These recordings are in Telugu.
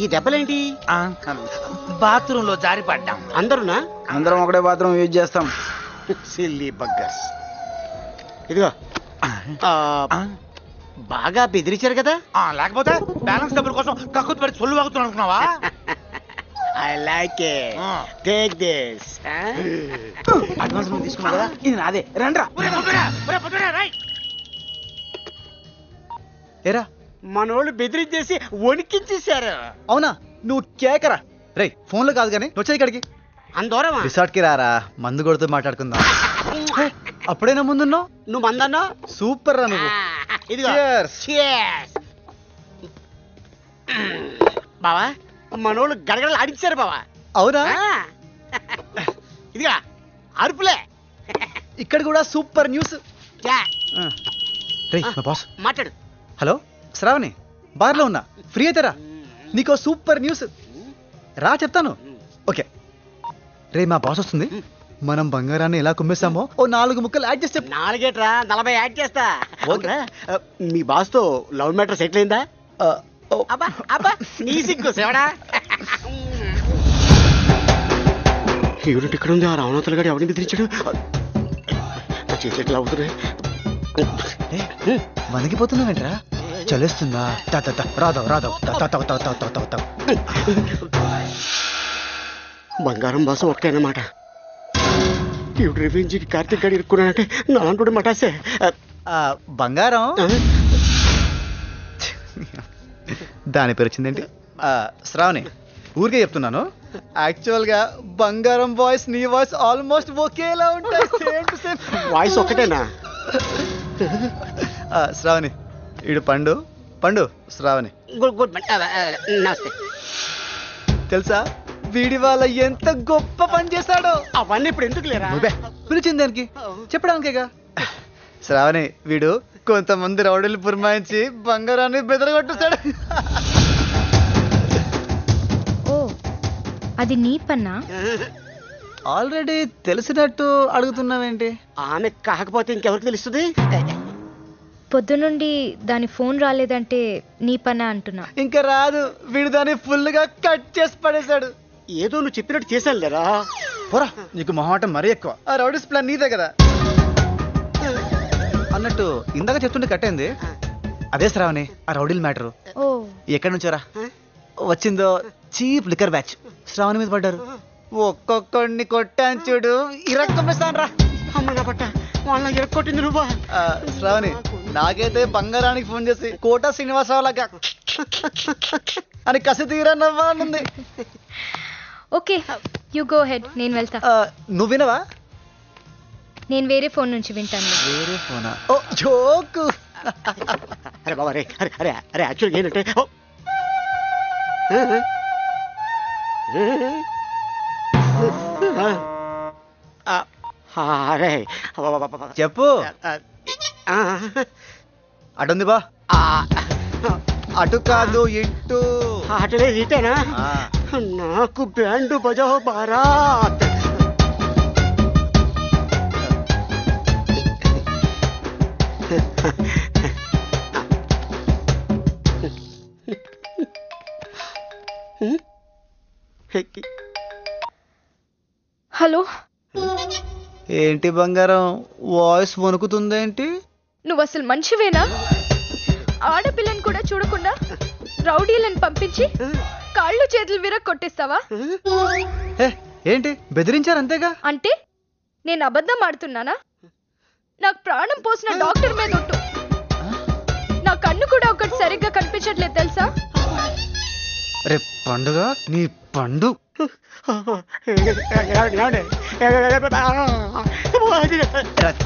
ఈ దెబ్బలేంటి? బాత్రూమ్ లో జారి పడ్డాం. అందరునా? అందరం ఒకటే బాత్రూమ్ యూజ్ చేస్తాం. సిల్లీ బగ్గర్స్. ఇదిగో బాగా బెదిరించారు కదా. లేకపోతే బ్యాలెన్స్ డబ్బుల కోసం కక్కుతు పడి సొల్లు వాగుతున్నావు అనుకున్నావా? I like it. Take this. Advance తీసుకున్నా కదా, ఇది నాదే. రండ్రా. ఏరా మనోళ్ళు బెదిరించేసి వణికించేశారు. అవునా? నువ్వు కేకరా. రే ఫోన్లో కాదు కానీ వచ్చాయి ఇక్కడికి. అందరమా? రిసార్ట్ కి రారా, మందు కొడుతూ మాట్లాడుకుందాం. అప్పుడైనా ముందున్నావు. నువ్వు మందన్నా? సూపర్ రా నువ్వు. ఇదిగో Cheers. Cheers. బావా మనోళ్ళు గడగడలు ఆడించారు బావా. అవునా? ఇదిగా అరుపులే. ఇక్కడ కూడా సూపర్ న్యూస్. యా. రే మా బాస్. మాట్లాడు. హలో శ్రావణి, బార్లో ఉన్నా, ఫ్రీ అయితే రా. నీకో సూపర్ న్యూస్. రా చెప్తాను. ఓకే రే, మా బాస్ వస్తుంది. మనం బంగారాన్ని ఎలా కుమ్మేస్తామో ఓ 4 ముక్కలు యాడ్ చేసి చెప్పు. 4 ఏట్రా 40 యాడ్ చేస్తా. అవునా? మీ బాస్ తో లవ్ మ్యాటర్ సెటిల్ అయిందా? అబ్బా అబ్బా నీ సిగ్గు సేవడా. యూనిట్ ఇక్కడ ఉంది. ఆ రావణాతులు గారు ఎవరిని బెదిరించాడు? నా చేతులు ఎట్లా అవుతున్నాయి? వణికిపోతున్నావేంట్రా? చలేస్తుందా? రాదవ్ రాదవ్. బంగారం బాసం ఒక్కనమాట. ఇప్పుడు రివెంజ్ కార్తీక్ గారు ఇరుక్కున్నానంటే నా అంటుడు మటాసే. బంగారం దాని పేరు వచ్చిందేంటి? శ్రావణి, ఊరికే చెప్తున్నాను. యాక్చువల్ గా బంగారం వాయిస్ నీ వాయిస్ ఆల్మోస్ట్ ఒకేలా ఉంటాయి. సేమ్ టు సేమ్ వాయిస్ ఒక్కటేనా? శ్రావణి, ఈడు పండు. పండు శ్రావణి గుడ్ గుడ్ నమస్తే. తెలుసా వీడి వాళ్ళ ఎంత గొప్ప పని చేశాడో? అవన్నీ ఇప్పుడు ఎందుకు లేరా? పిలిచింది దానికి చెప్పడానికేగా. శ్రావణి, వీడు కొంతమంది రౌడీలు పురమాయించి బంగారాన్ని బెదరగొట్టేశాడు. ఓ అది నీ పన్నా? ఆల్రెడీ తెలిసినట్టు అడుగుతున్నావేంటి? ఆమె కాకపోతే ఇంకెవరికి తెలుస్తుంది? పొద్దునుండి దాని ఫోన్ రాలేదంటే నీ పన్నా అంటున్నా. ఇంకా రాదు. వీడు దాన్ని ఫుల్ గా కట్ చేసి పడేశాడు. ఏదో నువ్వు చెప్పినట్టు చేశాను లేరా. పోరా, నీకు మొహమాటం మరీ ఎక్కువ. ఆ రౌడీస్ ప్లాన్ నీదే కదా. అన్నట్టు ఇందాక చెప్తుంటే కట్టేంది అదే శ్రావణి, ఆ రౌడీల మ్యాటరు. ఓ ఎక్కడి నుంచోరా వచ్చిందో? చీప్ లిక్కర్ బ్యాచ్ శ్రావణి మీద పడ్డారు. ఒక్కొక్కడిని కొట్టాను చూడు, ఇరక్కొమ్మేస్తాను రా. అమ్మ నా పట్ట వాళ్ళని ఎరక్కొట్టింది నువ్వా? శ్రావణి, నాకైతే బంగారానికి ఫోన్ చేసి కోట శ్రీనివాసరావు లాగా అని కసి తీరా నవ్వానుంది. ఓకే యు గో హెడ్, నేను వెళ్తా. నువ్వు వినవా? నేను వేరే ఫోన్ నుంచి వింటాను. వేరే ఫోనా? ఓ జోకు. అరే బాబా, అరే అరే అరే అరే యాక్చువల్గా ఏంటంటే అరే చెప్పు. అటుంది బా. అటు కాదు ఇటు. అటలే ఇటేనా? నాకు బ్యాండ్ బజో బారాత్. హలో, ఏంటి బంగారం వాయిస్ వణుకుతుందేంటి? నువ్వు అసలు మనిషివేనా? ఆడపిల్లని కూడా చూడకుండా రౌడీలను పంపించి కాళ్ళు చేతులు విరగొట్టేస్తావా? ఏంటి బెదిరించారు అంతేగా? అంటే నేను అబద్ధం ఆడుతున్నానా? నాకు ప్రాణం పోసిన డాక్టర్ మీద ఒట్టు. నా కన్ను కూడా ఒకటి సరిగ్గా కనిపించట్లేదు తెలుసా? రే పండుగ నీ పండు.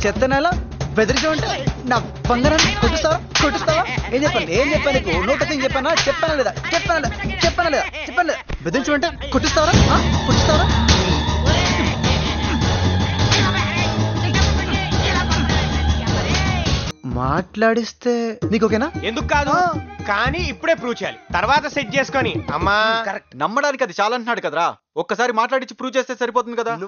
చెత్త నెల బెదిరించమంటే నా బంగారాన్ని కొట్టిస్తావా? ఏం చెప్పండి, ఏం చెప్పాను నీకు? నోటని చెప్పానా? చెప్పానా లేదా? చెప్పానా లేదా? బెదిరించమంటే కొట్టిస్తావరా? మాట్లాడిస్తే నీకు ఓకేనా? ఎందుకు కాదు, కానీ ఇప్పుడే ప్రూవ్ చేయాలి, తర్వాత సెట్ చేసుకొని. అమ్మా నమ్మడానికి అది చాలా అంటున్నాడు కదరా. ఒక్కసారి మాట్లాడించి ప్రూవ్ చేస్తే సరిపోతుంది కదా.